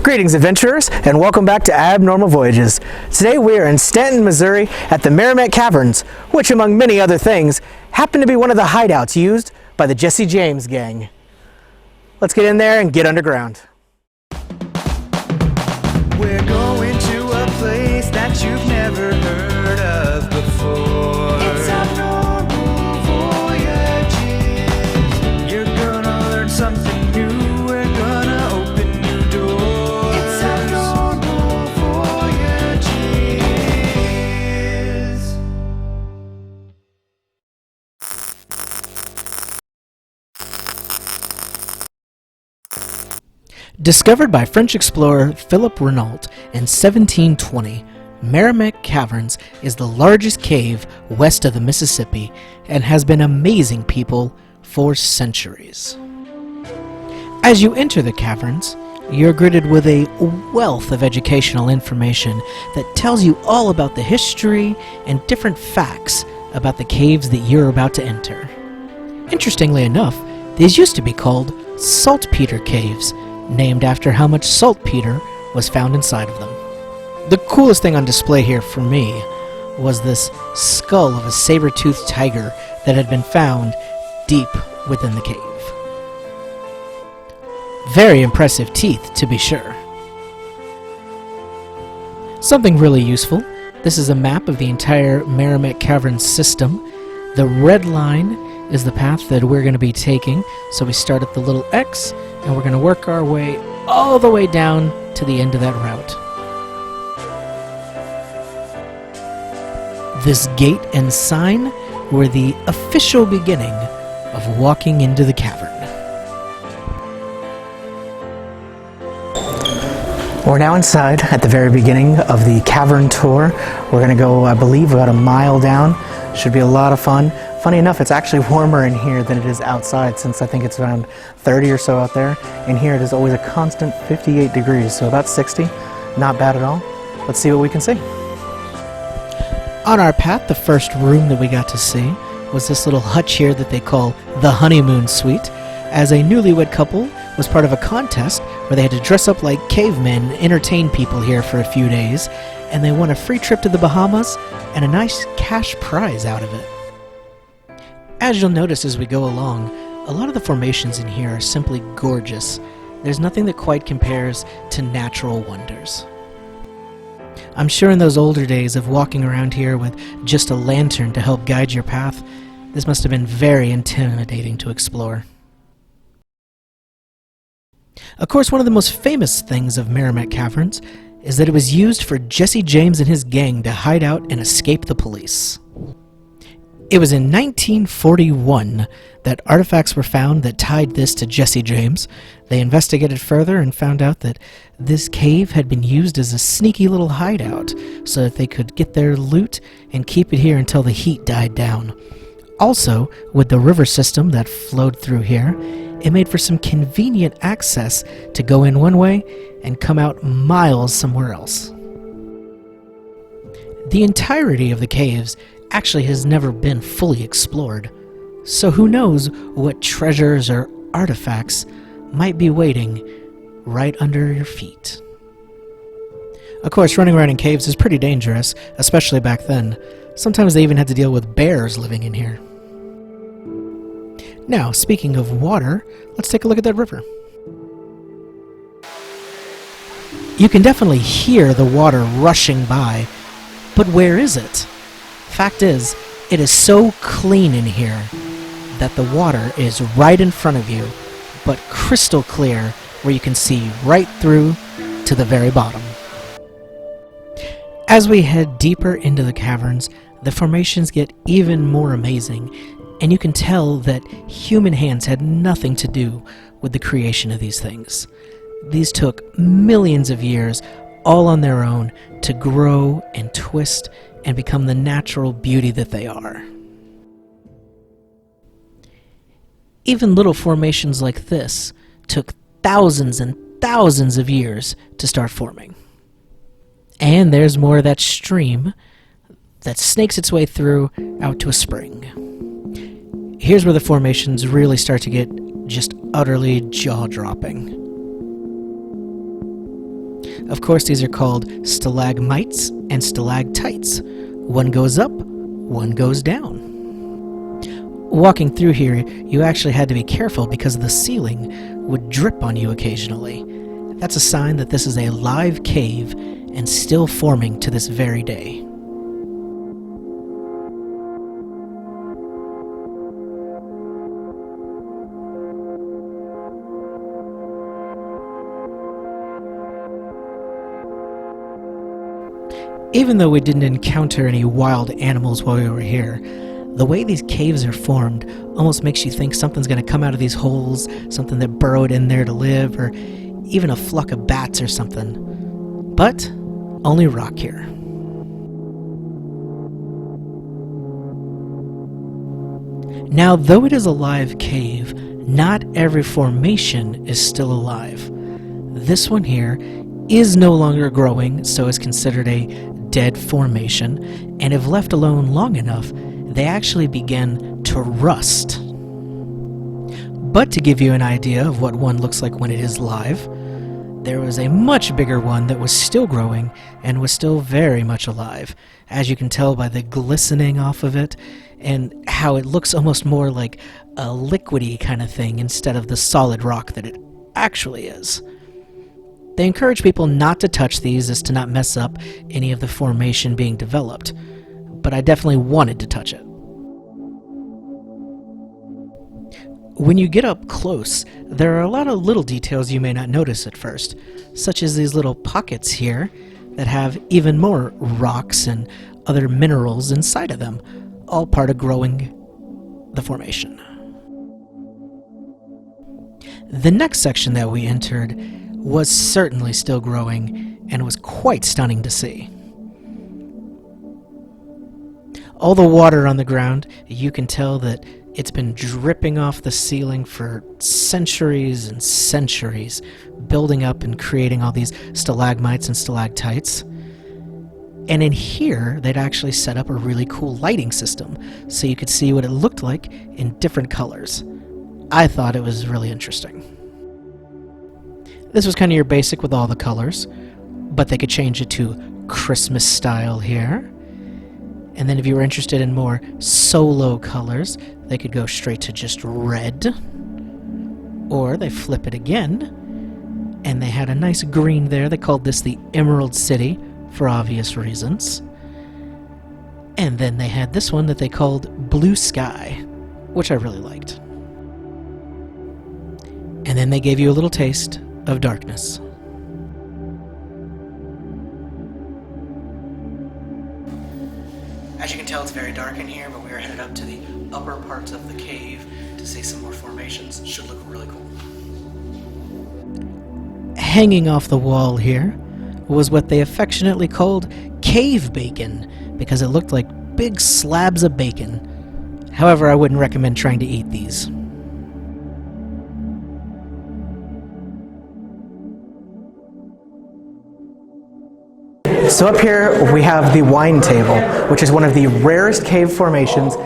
Greetings, adventurers, and welcome back to Abnormal Voyages. Today we are in Stanton, Missouri at the Meramec Caverns, which, among many other things, happen to be one of the hideouts used by the Jesse James gang. Let's get in there and get underground. We're going to a place that you've never heard of before. It's Abnormal Voyages. You're gonna learn something new. We're gonna open new doors. It's Abnormal Voyages. Discovered by French explorer Philip Renault in 1720, Meramec Caverns is the largest cave west of the Mississippi and has been amazing people for centuries. As you enter the caverns, you're greeted with a wealth of educational information that tells you all about the history and different facts about the caves that you're about to enter. Interestingly enough, these used to be called saltpeter caves, named after how much saltpeter was found inside of them. The coolest thing on display here for me was this skull of a saber-toothed tiger that had been found deep within the cave. Very impressive teeth, to be sure. Something really useful. This is a map of the entire Meramec Caverns system. The red line is the path that we're going to be taking, so we start at the little X, and we're going to work our way all the way down to the end of that route. This gate and sign were the official beginning of walking into the cavern. We're now inside at the very beginning of the cavern tour. We're going to go, I believe, about a mile down. Should be a lot of fun. Funny enough, it's actually warmer in here than it is outside, since I think it's around 30 or so out there. In here it is always a constant 58 degrees, so about 60. Not bad at all. Let's see what we can see. On our path, the first room that we got to see was this little hutch here that they call the honeymoon suite, as a newlywed couple was part of a contest where they had to dress up like cavemen and entertain people here for a few days, and they won a free trip to the Bahamas and a nice cash prize out of it. As you'll notice as we go along, a lot of the formations in here are simply gorgeous. There's nothing that quite compares to natural wonders. I'm sure in those older days of walking around here with just a lantern to help guide your path, this must have been very intimidating to explore. Of course, one of the most famous things of Meramec Caverns is that it was used for Jesse James and his gang to hide out and escape the police. It was in 1941 that artifacts were found that tied this to Jesse James. They investigated further and found out that this cave had been used as a sneaky little hideout so that they could get their loot and keep it here until the heat died down. Also, with the river system that flowed through here, it made for some convenient access to go in one way and come out miles somewhere else. The entirety of the caves actually has never been fully explored, so who knows what treasures or artifacts might be waiting right under your feet. Of course, running around in caves is pretty dangerous, especially back then. Sometimes they even had to deal with bears living in here. Now, speaking of water, let's take a look at that river. You can definitely hear the water rushing by, but where is it? Fact is, it is so clean in here that the water is right in front of you, but crystal clear where you can see right through to the very bottom. As we head deeper into the caverns, the formations get even more amazing, and you can tell that human hands had nothing to do with the creation of these things. These took millions of years all on their own to grow and twist and become the natural beauty that they are. Even little formations like this took thousands and thousands of years to start forming. And there's more of that stream that snakes its way through out to a spring. Here's where the formations really start to get just utterly jaw-dropping. Of course, these are called stalagmites and stalactites. One goes up, one goes down. Walking through here, you actually had to be careful because the ceiling would drip on you occasionally. That's a sign that this is a live cave and still forming to this very day. Even though we didn't encounter any wild animals while we were here, the way these caves are formed almost makes you think something's going to come out of these holes, something that burrowed in there to live, or even a flock of bats or something. But only rock here. Now, though it is a live cave, not every formation is still alive. This one here is no longer growing, so is considered a dead formation, and if left alone long enough, they actually begin to rust. But to give you an idea of what one looks like when it is live, there was a much bigger one that was still growing and was still very much alive, as you can tell by the glistening off of it and how it looks almost more like a liquidy kind of thing instead of the solid rock that it actually is. They encourage people not to touch these as to not mess up any of the formation being developed, but I definitely wanted to touch it. When you get up close, there are a lot of little details you may not notice at first, such as these little pockets here that have even more rocks and other minerals inside of them, all part of growing the formation. The next section that we entered was certainly still growing and was quite stunning to see. All the water on the ground, you can tell that it's been dripping off the ceiling for centuries and centuries, building up and creating all these stalagmites and stalactites. And in here, they'd actually set up a really cool lighting system, so you could see what it looked like in different colors. I thought it was really interesting. This was kind of your basic with all the colors, but they could change it to Christmas style here. And then if you were interested in more solo colors, they could go straight to just red. Or they flip it again, and they had a nice green there. They called this the Emerald City, for obvious reasons. And then they had this one that they called Blue Sky, which I really liked. And then they gave you a little taste of darkness. As you can tell, it's very dark in here, but we are headed up to the upper parts of the cave to see some more formations. Should look really cool. Hanging off the wall here was what they affectionately called cave bacon, because it looked like big slabs of bacon. However, I wouldn't recommend trying to eat these. So up here we have the wine table, which is one of the rarest cave formations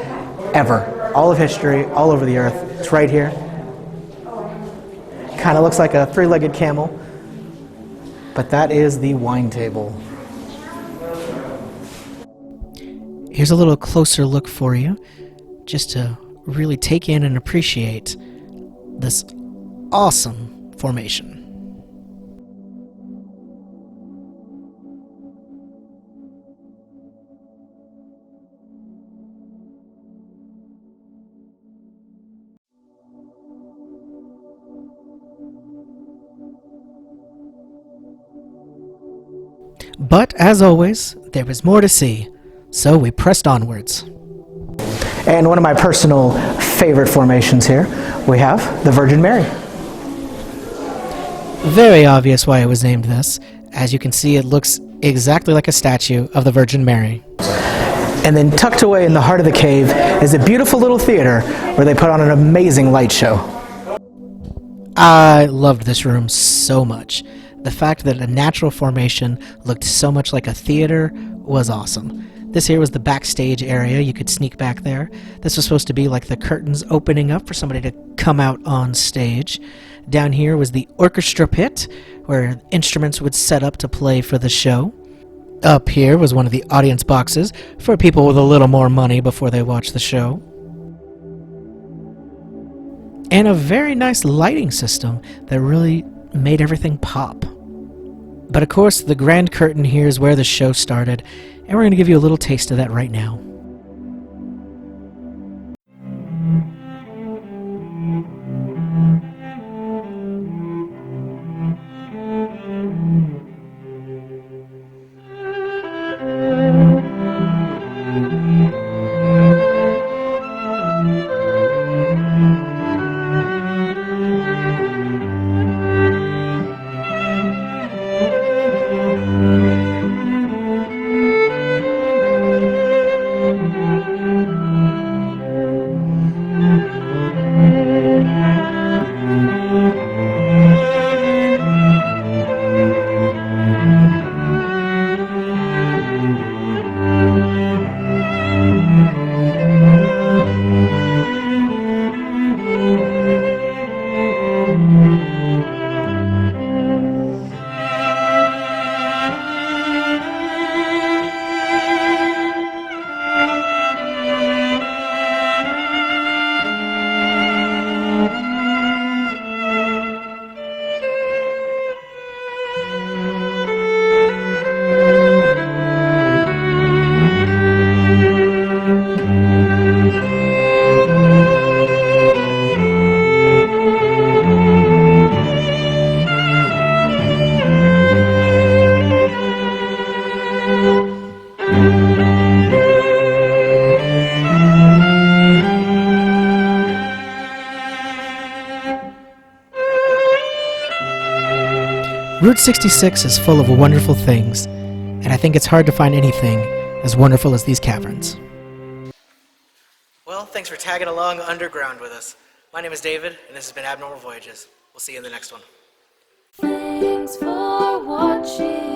ever. All of history, all over the earth. It's right here. Kind of looks like a three-legged camel, but that is the wine table. Here's a little closer look for you, just to really take in and appreciate this awesome formation. But, as always, there was more to see, so we pressed onwards. And one of my personal favorite formations here, we have the Virgin Mary. Very obvious why it was named this. As you can see, it looks exactly like a statue of the Virgin Mary. And then tucked away in the heart of the cave is a beautiful little theater where they put on an amazing light show. I loved this room so much. The fact that a natural formation looked so much like a theater was awesome. This here was the backstage area. You could sneak back there. This was supposed to be like the curtains opening up for somebody to come out on stage. Down here was the orchestra pit, where instruments would set up to play for the show. Up here was one of the audience boxes for people with a little more money before they watch the show. And a very nice lighting system that really made everything pop. But of course, the grand curtain here is where the show started, and we're going to give you a little taste of that right now. Route 66 is full of wonderful things, and I think it's hard to find anything as wonderful as these caverns. Well, thanks for tagging along underground with us. My name is David, and this has been Abnormal Voyages. We'll see you in the next one. Thanks for watching.